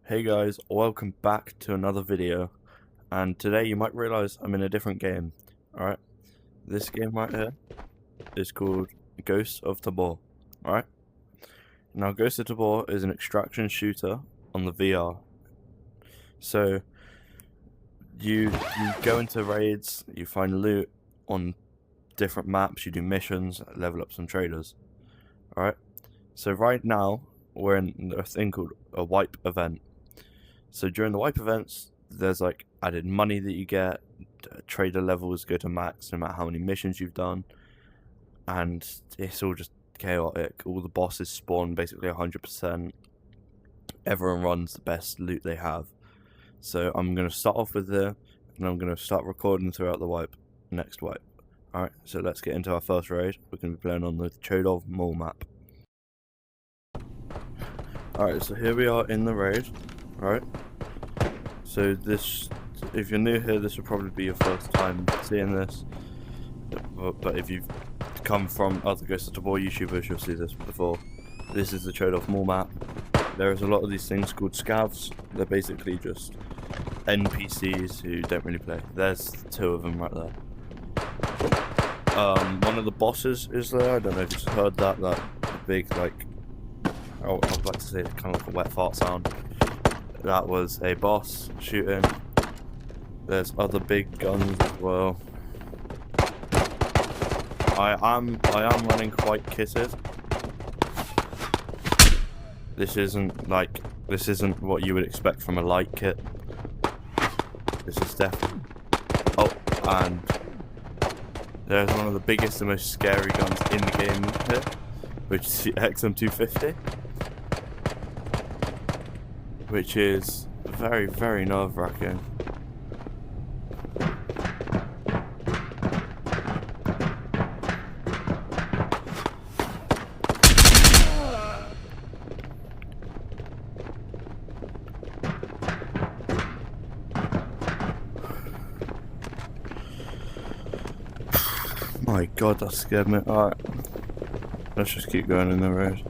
Hey guys, welcome back to another video, and today you might realize I'm in a different game. Alright, this game right here is called Ghost of Tabor. Alright, now Ghost of Tabor is an extraction shooter on the VR. So you go into raids, you find loot on different maps, you do missions, level up some traders. Alright, so right now we're in a thing called a wipe event. So during the wipe events, there's like added money that you get, trader levels go to max no matter how many missions you've done, and it's all just chaotic. All the bosses spawn basically 100%. Everyone runs the best loot they have. So I'm going to start off with there, and I'm going to start recording throughout the next wipe. Alright, so let's get into our first raid. We're going to be playing on the Chodov Mall map. Alright, so here we are in the raid. Alright, so this, if you're new here, this will probably be your first time seeing this, but if you've come from other Ghost of Tabor YouTubers, you'll see this before. This is the Chodov Mall map. There's a lot of these things called scavs. They're basically just NPCs who don't really play. There's two of them right there. One of the bosses is there. I don't know if you've heard that big, like, I'd like to say it's kind of like a wet fart sound. That was a boss shooting. There's other big guns as well. I am running quite kitted. This isn't what you would expect from a light kit. This is definitely. Oh, and there's one of the biggest and most scary guns in the game here, which is the XM250. Which is very, very nerve-wracking. My god, that scared me. Alright, let's just keep going in the road.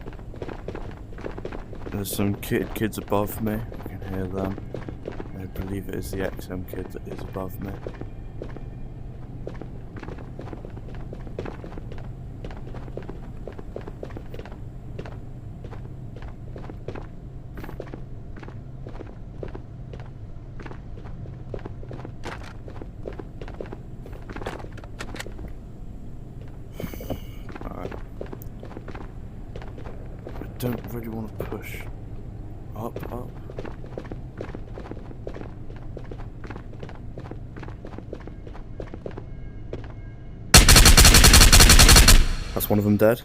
There's some kids above me. I can hear them. I believe it is the XM kid that is above me. Alright. I don't really want to push up. That's one of them dead.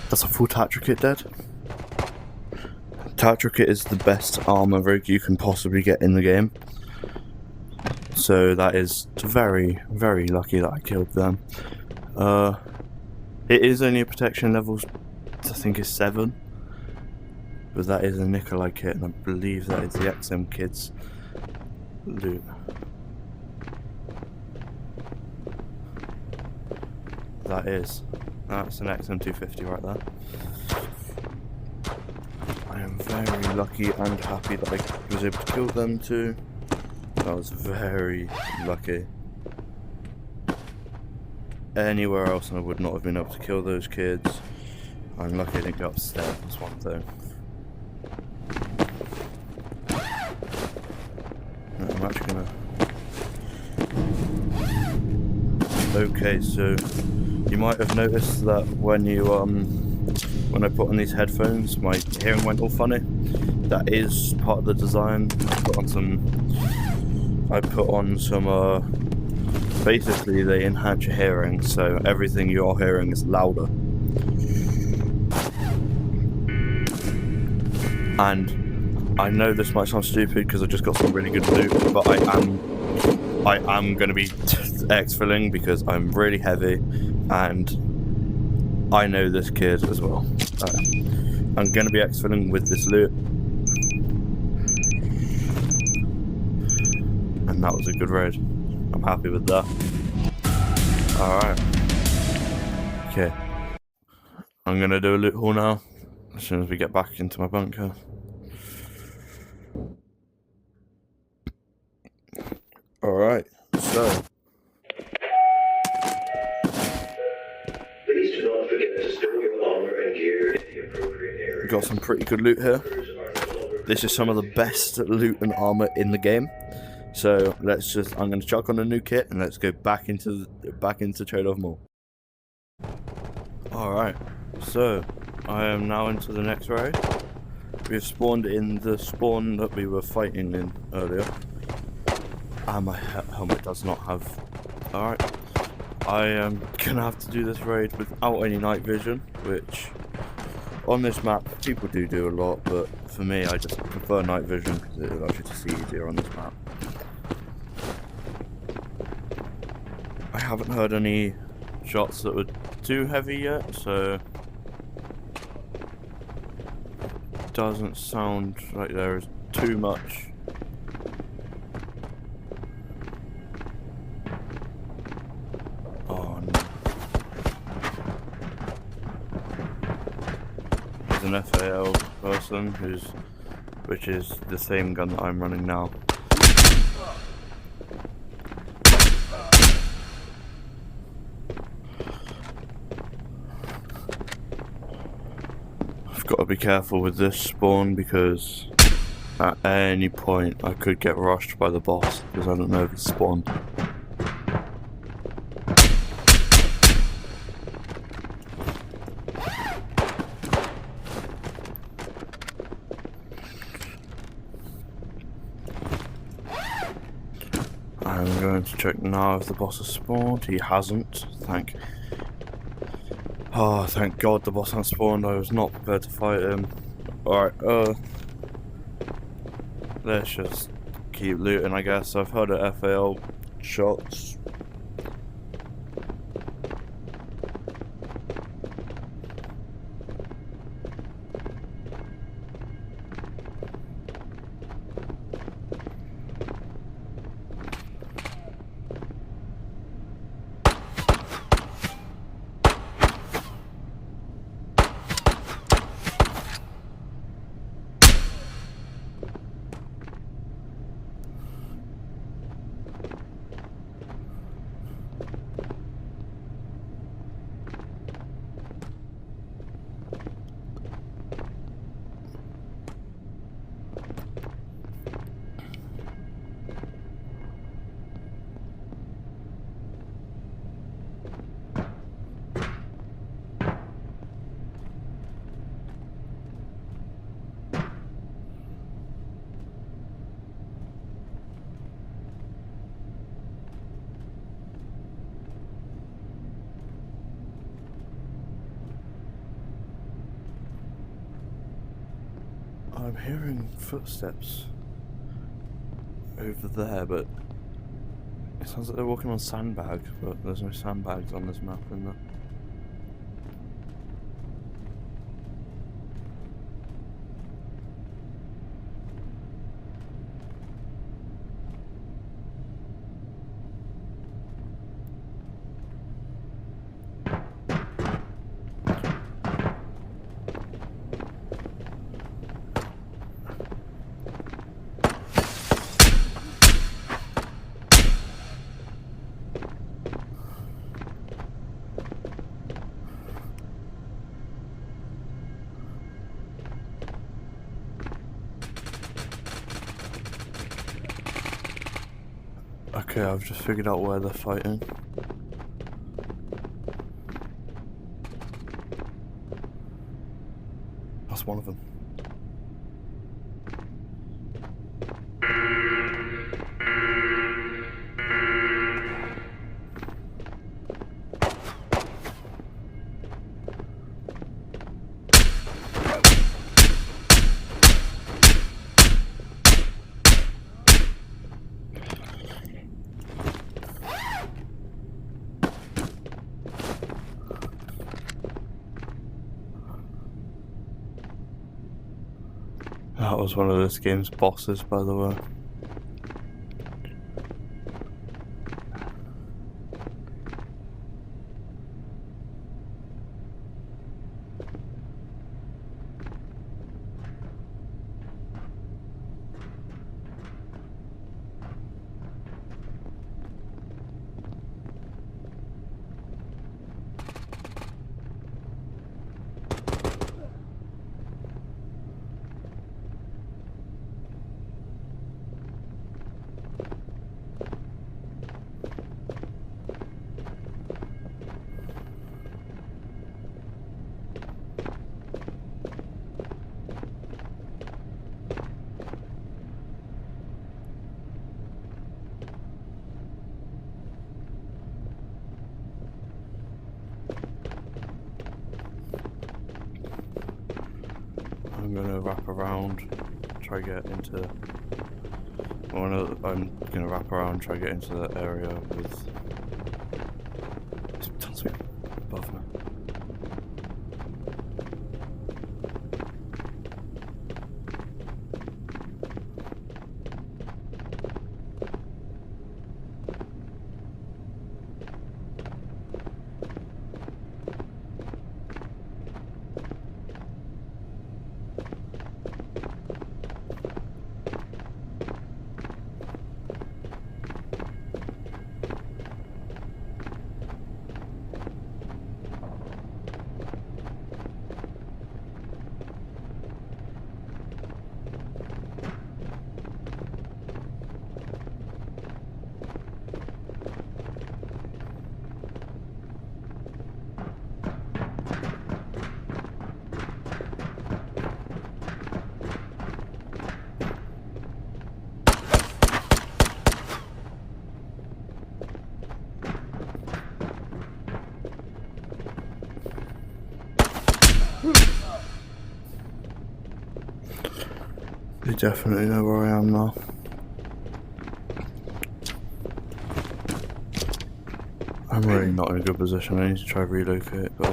That's a full Tatra kit dead. Tatra kit is the best armor rig you can possibly get in the game. So that is very, very lucky that I killed them. It is only a protection level, I think is 7. But that is a Nikolai kit, and I believe that is the XM kids loot. That's an XM250 right there. I am very lucky and happy that I was able to kill them too. I was very lucky. Anywhere else and I would not have been able to kill those kids. I'm lucky I didn't go upstairs, that's one thing. I'm actually gonna... Okay, so you might have noticed that when I put on these headphones, my hearing went all funny. That is part of the design. I put on some basically they enhance your hearing, so everything you're hearing is louder. And I know this might sound stupid because I just got some really good loot, but I am going to be exfilling because I'm really heavy, and I know this kid as well. I'm going to be exfilling with this loot, and that was a good raid. I'm happy with that. Alright. Okay. I'm going to do a loot haul now, as soon as we get back into my bunker. Alright, so. Please do not forget to store your armor and gear in the appropriate area. Got some pretty good loot here. This is some of the best loot and armor in the game. So I'm going to chuck on a new kit and let's go back into Trade-Off Mall. Alright, so I am now into the next raid. We've spawned in the spawn that we were fighting in earlier. And my helmet does not have... Alright. I am going to have to do this raid without any night vision, which on this map people do a lot, but for me I just prefer night vision because it allows you to see easier on this map. I haven't heard any shots that were too heavy yet, so it doesn't sound like there is too much. Oh no. There's an FAL person which is the same gun that I'm running now. Got to be careful with this spawn because at any point I could get rushed by the boss because I don't know if it's spawned. I'm going to check now if the boss has spawned. He hasn't, thank God the boss hasn't spawned. I was not prepared to fight him. Alright, let's just keep looting, I guess. I've heard of FAL shots. I'm hearing footsteps over there, but it sounds like they're walking on sandbags, but there's no sandbags on this map, in there. Okay, I've just figured out where they're fighting. That's one of them. That was one of this game's bosses, by the way. I'm gonna wrap around, try get into. I'm gonna wrap around, try get into that area with. There's tons of people above me. They definitely know where I am now. I'm really not in a good position. I need to try relocate, but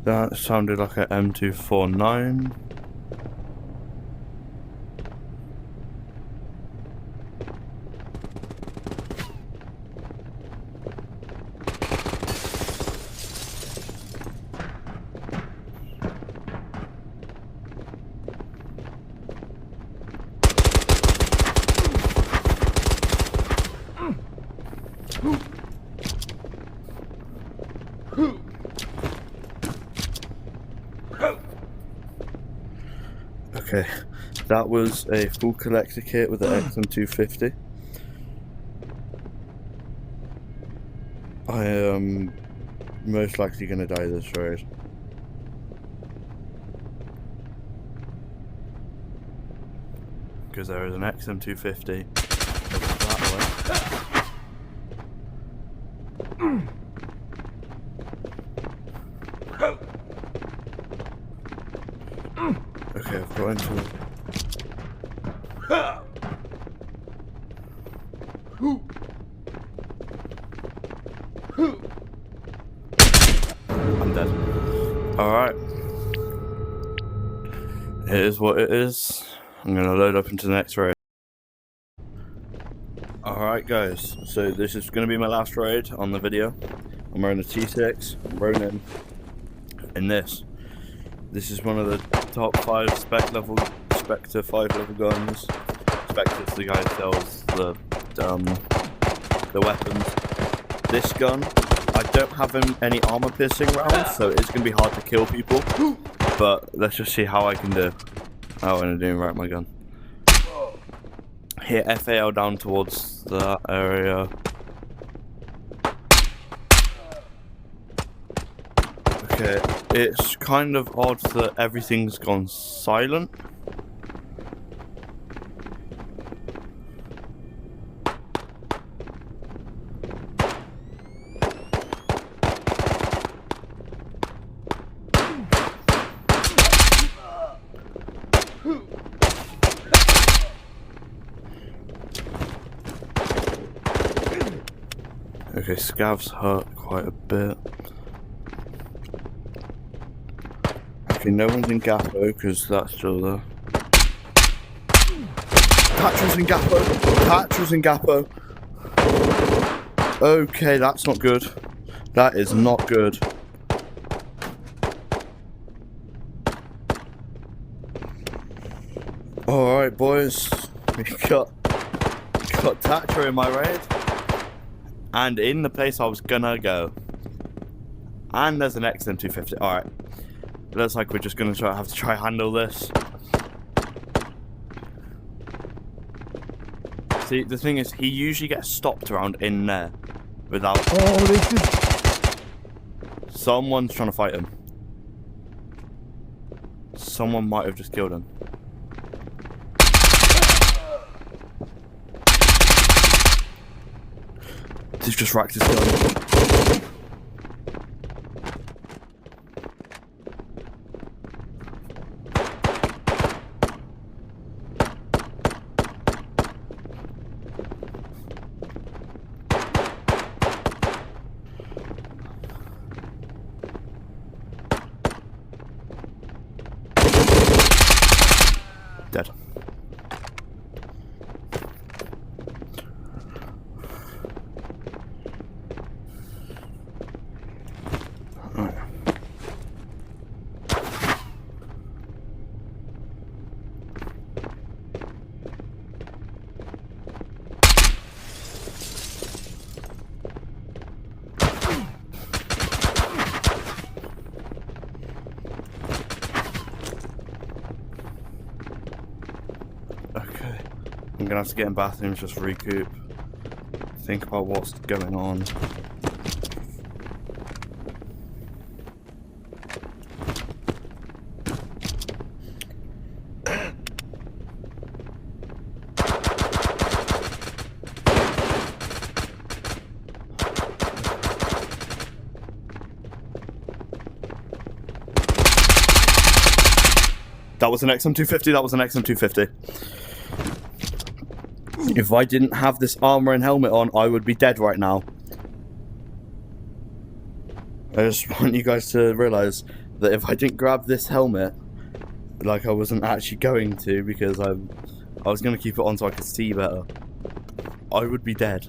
that sounded like an M249. Okay, that was a full collector kit with the XM250. I am most likely going to die this road. Because there is an XM250 that way. Okay, I've got into it. I'm dead. Alright. It is what it is. I'm gonna load up into the next raid. Alright guys, so this is gonna be my last raid on the video. I'm wearing a T6, Ronin, and this. This is one of the top 5 Spectre 5 level guns. Spectre's the guy who sells the weapons. This gun, I don't have any armor piercing rounds, so it's gonna be hard to kill people. But let's just see how I can do. How I'm doing right my gun. Hit FAL down towards that area. Okay, it's kind of odd that everything's gone silent. Okay, scavs hurt quite a bit. Okay, Okay, no one's in Gappo because that's still there. Thatcher's in Gappo. Thatcher's in Gappo. Okay, that's not good. That is not good. Alright, boys. We got Thatcher in my raid. And in the place I was gonna go. And there's an XM250. Alright. Looks like we're just gonna have to try handle this. See, the thing is, he usually gets stopped around in there. Without... Oh, this is... Someone's trying to fight him. Someone might have just killed him. He's just racked his gun. Dead. Okay, I'm gonna have to get in bathrooms, just recoup, think about what's going on. That was an XM250, that was an XM250. If I didn't have this armor and helmet on, I would be dead right now. I just want you guys to realise that if I didn't grab this helmet, like I wasn't actually going to, because I was going to keep it on so I could see better, I would be dead.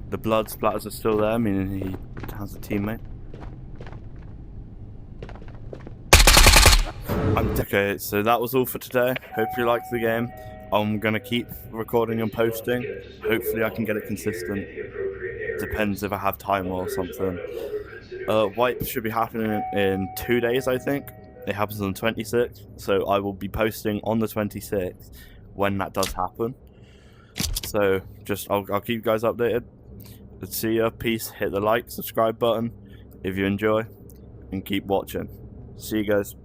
The blood splatters are still there, meaning he has a teammate. Okay, so that was all for today. Hope you liked the game. I'm gonna keep recording and posting. Hopefully I can get it consistent. Depends if I have time or something. Wipe should be happening in 2 days, I think. It happens on the 26th, so I will be posting on the 26th when that does happen. So just I'll keep you guys updated. Let's see ya. Peace. Hit the like, subscribe button if you enjoy, and keep watching. See you guys.